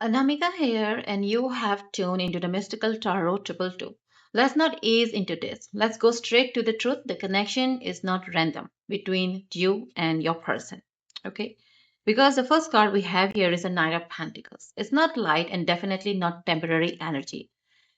Anamika here, and you have tuned into the mystical tarot triple two. Let's not ease into this. Let's go straight to the truth. The connection is not random between you and your person. Okay? Because the first card we have here is a Knight of Pentacles. It's not light and definitely not temporary energy.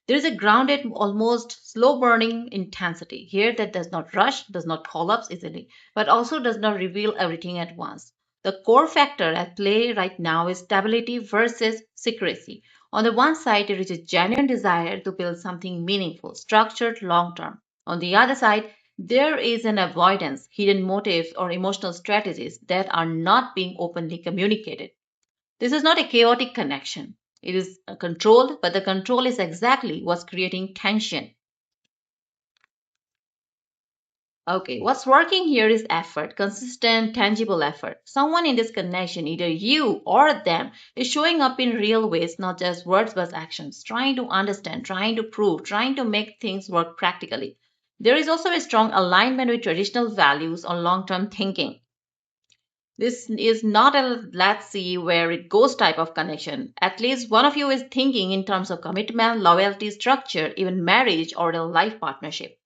There is a grounded, almost slow burning intensity here that does not rush, does not collapse easily, but also does not reveal everything at once. The core factor at play right now is stability versus secrecy. On the one side, there is a genuine desire to build something meaningful, structured, long term. On the other side, there is an avoidance, hidden motives, or emotional strategies that are not being openly communicated. This is not a chaotic connection. It is controlled, but the control is exactly what's creating tension. Okay, what's working here is effort, consistent, tangible effort. Someone in this connection, either you or them, is showing up in real ways, not just words but actions, trying to understand, trying to prove, trying to make things work practically. There is also a strong alignment with traditional values on long term thinking. This is not a let's see where it goes type of connection. At least one of you is thinking in terms of commitment, loyalty, structure, even marriage or a life partnership.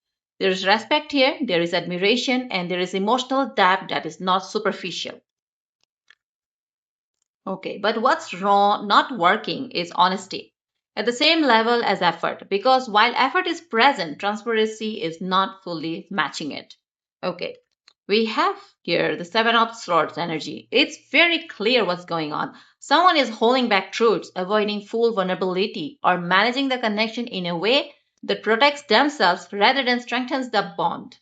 There is respect here, there is admiration, and there is emotional depth that is not superficial. Okay, but what's wrong, not working, is honesty at the same level as effort because while effort is present, transparency is not fully matching it. Okay, we have here the Seven of Swords energy. It's very clear what's going on. Someone is holding back truths, avoiding full vulnerability, or managing the connection in a way that protects themselves rather than strengthens the bond.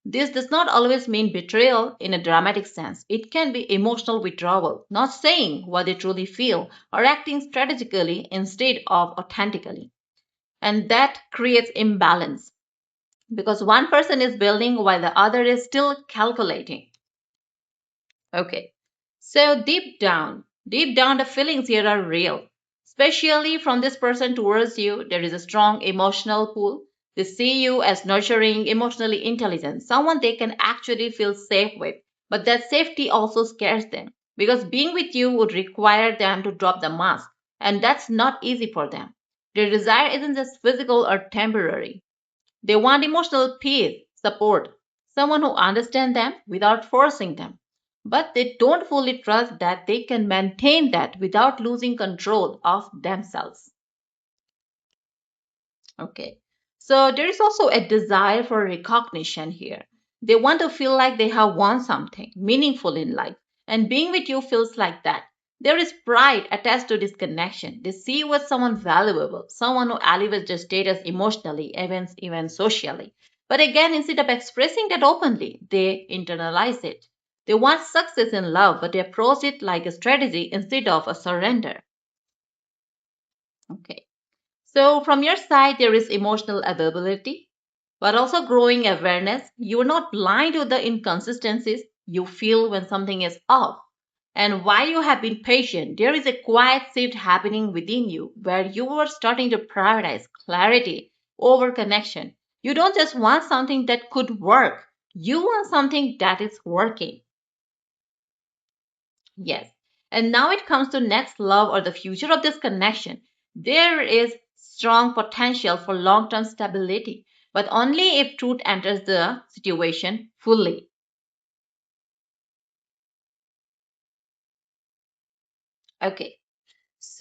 This does not always mean betrayal in a dramatic sense. It can be emotional withdrawal, not saying what they truly feel, or acting strategically instead of authentically. And that creates imbalance because one person is building while the other is still calculating. Okay. So deep down, the feelings here are real. Especially from this person towards you, there is a strong emotional pull. They see you as nurturing, emotionally intelligent, someone they can actually feel safe with. But that safety also scares them because being with you would require them to drop the mask. And that's not easy for them. Their desire isn't just physical or temporary. They want emotional peace, support, someone who understands them without forcing them. But they don't fully trust that they can maintain that without losing control of themselves. Okay. So there is also a desire for recognition here. They want to feel like they have won something meaningful in life. And being with you feels like that. There is pride attached to this connection. They see you as someone valuable, someone who elevates their status emotionally, even socially. But again, instead of expressing that openly, they internalize it. They want success in love, but they approach it like a strategy instead of a surrender. Okay. So, from your side, there is emotional availability, but also growing awareness. You're not blind to the inconsistencies you feel when something is off. And while you have been patient, there is a quiet shift happening within you where you are starting to prioritize clarity over connection. You don't just want something that could work, you want something that is working. Yes. And now it comes to next love or the future of this connection. There is strong potential for long-term stability, but only if truth enters the situation fully. Okay.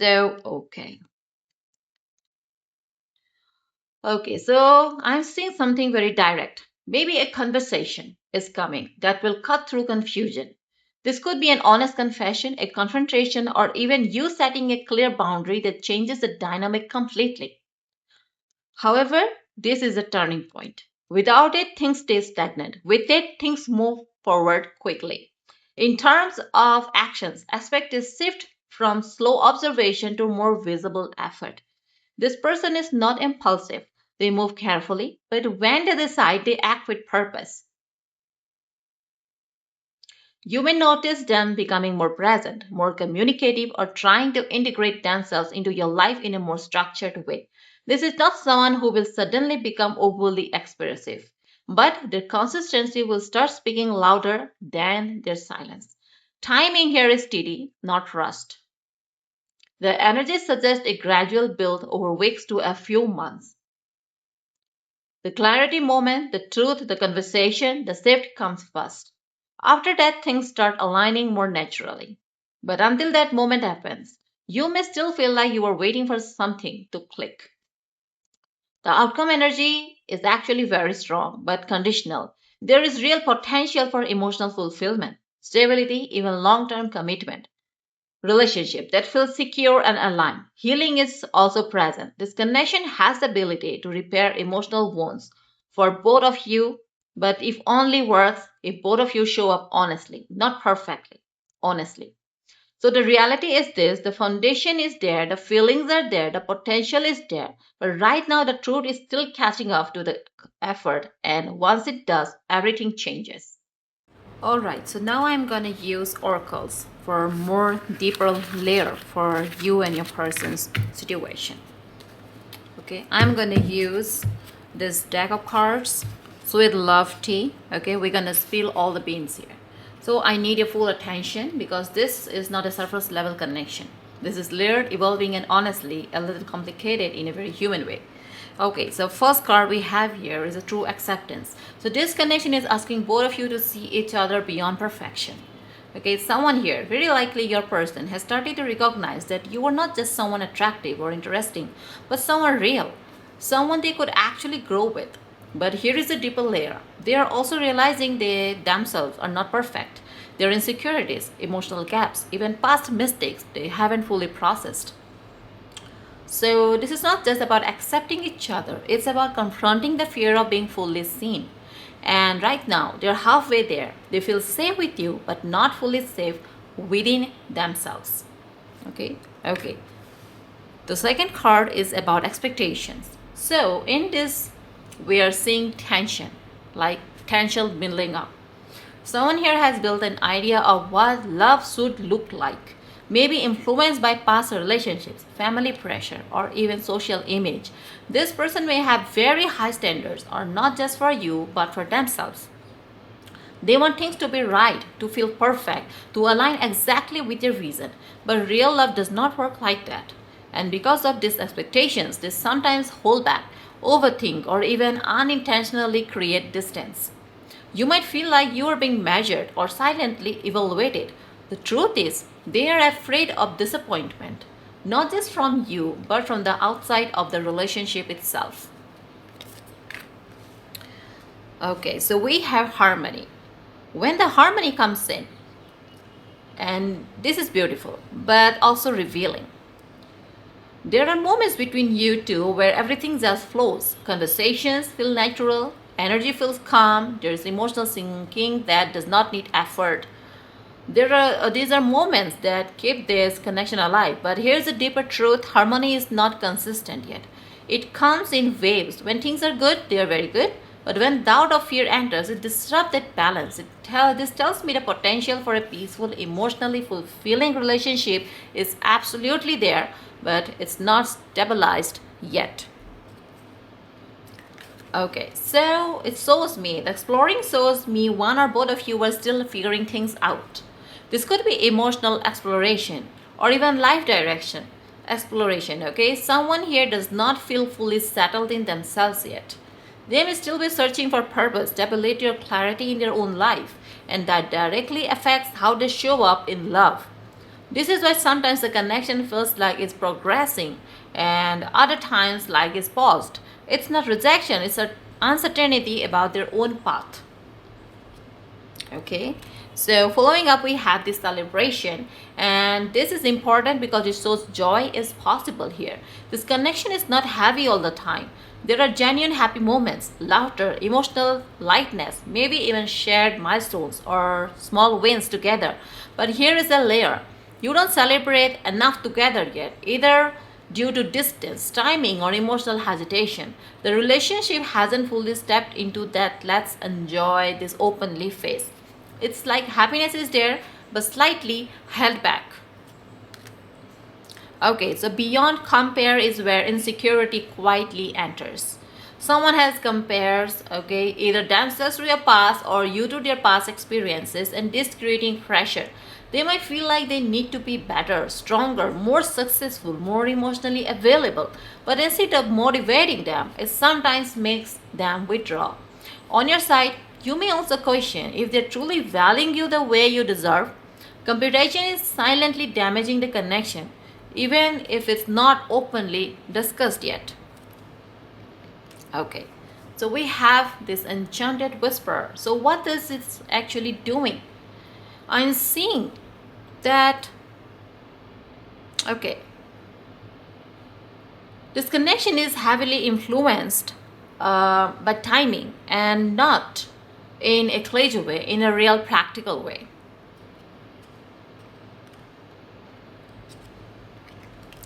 Okay. Okay, so I'm seeing something very direct. Maybe a conversation is coming that will cut through confusion. This could be an honest confession, a confrontation, or even you setting a clear boundary that changes the dynamic completely. However, this is a turning point. Without it, things stay stagnant. With it, things move forward quickly. In terms of actions, aspect is shift from slow observation to more visible effort. This person is not impulsive. They move carefully, but when they decide, they act with purpose. You may notice them becoming more present, more communicative, or trying to integrate themselves into your life in a more structured way. This is not someone who will suddenly become overly expressive, but their consistency will start speaking louder than their silence. Timing here is steady, not rushed. The energy suggests a gradual build over weeks to a few months. The clarity moment, the truth, the conversation, the shift comes first. After that, things start aligning more naturally. But until that moment happens, you may still feel like you are waiting for something to click. The outcome energy is actually very strong but conditional. There is real potential for emotional fulfillment, stability, even long term commitment. Relationship that feels secure and aligned. Healing is also present. This connection has the ability to repair emotional wounds for both of you, but if only works if both of you show up honestly, not perfectly, honestly. So the reality is this, the foundation is there, the feelings are there, the potential is there, but right now the truth is still catching up to the effort, and once it does, everything changes. Alright, so now I'm gonna use oracles for more deeper layer for you and your person's situation. Okay, I'm gonna use this deck of cards, sweet love tea. Okay, we're gonna spill all the beans here. So I need your full attention because this is not a surface level connection. This is layered, evolving, and honestly a little complicated in a very human way. Okay, so first card we have here is a true acceptance. So this connection is asking both of you to see each other beyond perfection. Okay, someone here, very likely your person, has started to recognize that you are not just someone attractive or interesting, but someone real, someone they could actually grow with. But here is a deeper layer. They are also realizing they themselves are not perfect. Their insecurities, emotional gaps, even past mistakes they haven't fully processed. So, this is not just about accepting each other, it's about confronting the fear of being fully seen. And right now, they're halfway there. They feel safe with you, but not fully safe within themselves. Okay? Okay. The second card is about expectations. So, in this, we are seeing tension, like tension building up. Someone here has built an idea of what love should look like, maybe influenced by past relationships, family pressure, or even social image. This person may have very high standards, or not just for you, but for themselves. They want things to be right, to feel perfect, to align exactly with your reason. But real love does not work like that. And because of these expectations, they sometimes hold back, overthink, or even unintentionally create distance. You might feel like you are being measured or silently evaluated. The truth is, they are afraid of disappointment, not just from you, but from the outside of the relationship itself. Okay, so we have harmony. When the harmony comes in, and this is beautiful, but also revealing. There are moments between you two where everything just flows. Conversations feel natural, energy feels calm, there's emotional sinking that does not need effort. These are moments that keep this connection alive. But here's a deeper truth: harmony is not consistent yet. It comes in waves. When things are good, they are very good. But when doubt or fear enters, it disrupts that balance. This tells me the potential for a peaceful, emotionally fulfilling relationship is absolutely there, but it's not stabilized yet. Okay, so it shows me, the exploring shows me one or both of you are still figuring things out. This could be emotional exploration or even life direction exploration, okay? Someone here does not feel fully settled in themselves yet. They may still be searching for purpose, stability, or clarity in their own life, and that directly affects how they show up in love. This is why sometimes the connection feels like it's progressing and other times like it's paused. It's not rejection, it's an uncertainty about their own path. Okay, so following up, we have this celebration, and this is important because it shows joy is possible here. This connection is not heavy all the time. There are genuine happy moments, laughter, emotional lightness, maybe even shared milestones or small wins together. But here is a layer: you don't celebrate enough together yet, either due to distance, timing, or emotional hesitation. The relationship hasn't fully stepped into that let's enjoy this openly phase. It's like happiness is there, but slightly held back. Okay, so beyond compare is where insecurity quietly enters. Someone has compares, okay, either themselves to your past or you to their past experiences, and this creating pressure. They might feel like they need to be better, stronger, more successful, more emotionally available. But instead of motivating them, it sometimes makes them withdraw. On your side, you may also question if they're truly valuing you the way you deserve. Computation is silently damaging the connection, even if it's not openly discussed yet. Okay, so we have this enchanted whisperer. So, what is it actually doing? I'm seeing that, okay, this connection is heavily influenced by timing and not in a cliche way, in a real practical way.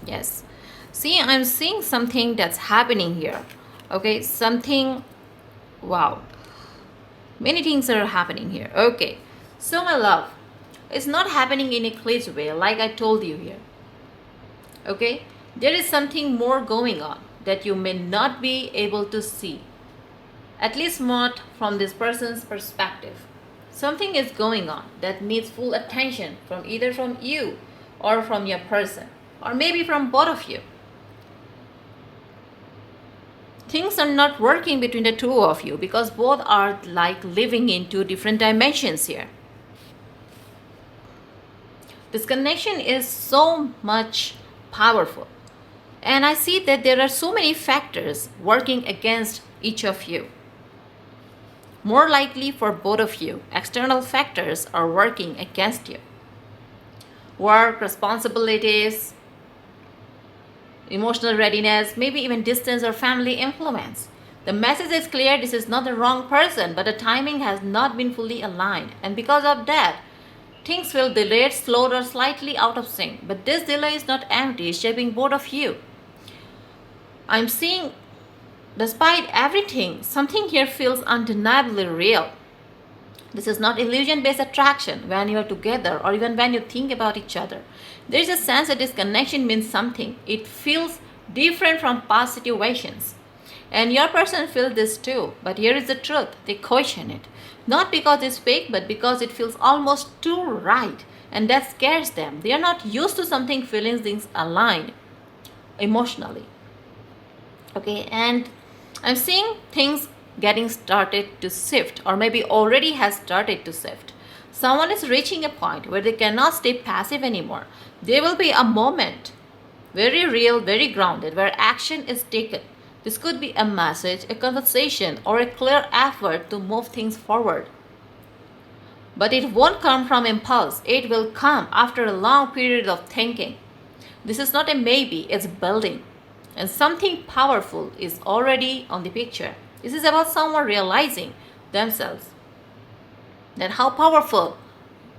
Yes. See, I'm seeing something that's happening here. Okay, something, wow. Many things are happening here. Okay. So, my love, it's not happening in a cliche way, like I told you here. Okay? There is something more going on that you may not be able to see, at least not from this person's perspective. Something is going on that needs full attention from either from you or from your person, or maybe from both of you. Things are not working between the two of you because both are like living in two different dimensions here. This connection is so much powerful. And I see that there are so many factors working against each of you. More likely for both of you, external factors are working against you. Work, responsibilities, emotional readiness, maybe even distance or family influence. The message is clear, this is not the wrong person, but the timing has not been fully aligned. And because of that, things feel delayed, slowed, or slightly out of sync. But this delay is not empty, it's shaping both of you. I'm seeing, despite everything, something here feels undeniably real. This is not illusion-based attraction when you are together or even when you think about each other. There is a sense that this connection means something. It feels different from past situations. And your person feels this too. But here is the truth. They question it. Not because it's fake, but because it feels almost too right. And that scares them. They are not used to something feeling things aligned emotionally. Okay, and I'm seeing things getting started to shift, or maybe already has started to shift. Someone is reaching a point where they cannot stay passive anymore. There will be a moment, very real, very grounded, where action is taken. This could be a message, a conversation, or a clear effort to move things forward. But it won't come from impulse, it will come after a long period of thinking. This is not a maybe, it's building. And something powerful is already on the picture. This is about someone realizing themselves that how powerful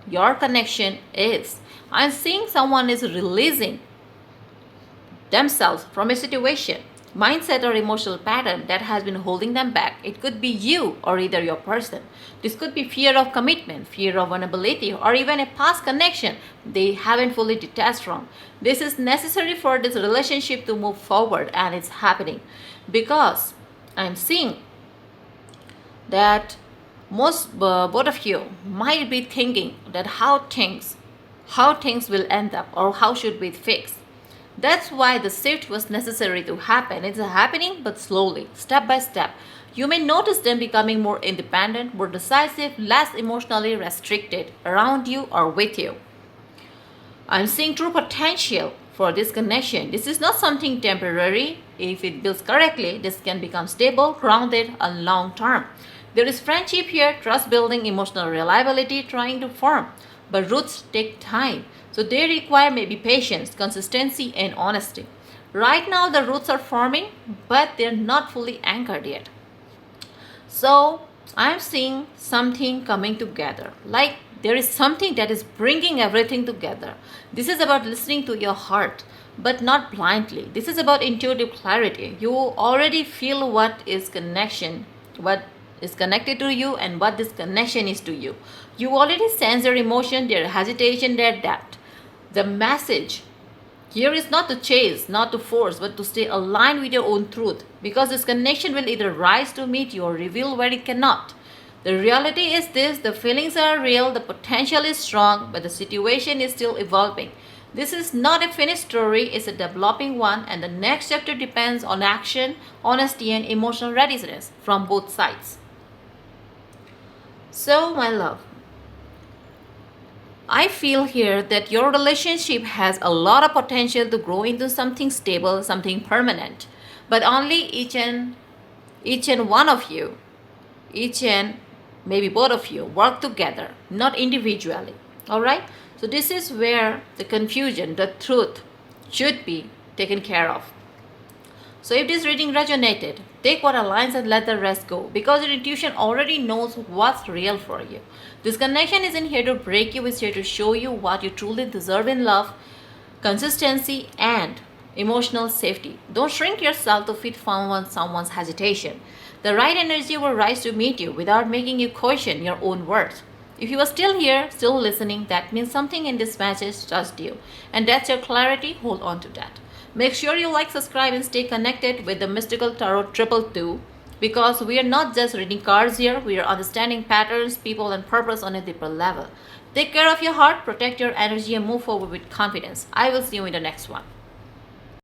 your connection is. I'm seeing someone is releasing themselves from a situation, mindset, or emotional pattern that has been holding them back. It could be you or either your person. This could be fear of commitment, fear of vulnerability, or even a past connection they haven't fully detached from. This is necessary for this relationship to move forward, and it's happening because I'm seeing that both of you might be thinking that how things will end up or how should we fix. That's why the shift was necessary to happen. It's happening, but slowly, step by step. You may notice them becoming more independent, more decisive, less emotionally restricted around you or with you. I'm seeing true potential for this connection. This is not something temporary. If it builds correctly, this can become stable, grounded, and long term. There is friendship here, trust building, emotional reliability trying to form. But roots take time. So they require maybe patience, consistency, and honesty. Right now, the roots are forming, but they're not fully anchored yet. So I'm seeing something coming together. Like there is something that is bringing everything together. This is about listening to your heart, but not blindly. This is about intuitive clarity. You already feel what is connected to you and what this connection is to you. You already sense their emotion, their hesitation, their depth. The message here is not to chase, not to force, but to stay aligned with your own truth, because this connection will either rise to meet you or reveal where it cannot. The reality is this: the feelings are real, the potential is strong, but the situation is still evolving. This is not a finished story, it's a developing one, and the next chapter depends on action, honesty, and emotional readiness from both sides. So, my love, I feel here that your relationship has a lot of potential to grow into something stable, something permanent. But only each and one of you, each and maybe both of you work together, not individually. All right? So this is where the confusion, the truth should be taken care of. So if this reading resonated, take what aligns and let the rest go, because your intuition already knows what's real for you. This connection isn't here to break you, it's here to show you what you truly deserve in love, consistency, and emotional safety. Don't shrink yourself to fit someone's hesitation. The right energy will rise to meet you without making you question your own worth. If you are still here, still listening, that means something in this message touched you. And that's your clarity. Hold on to that. Make sure you like, subscribe, and stay connected with the Mystical Tarot Triple Two, because we are not just reading cards here, we are understanding patterns, people, and purpose on a deeper level. Take care of your heart, protect your energy, and move forward with confidence. I will see you in the next one.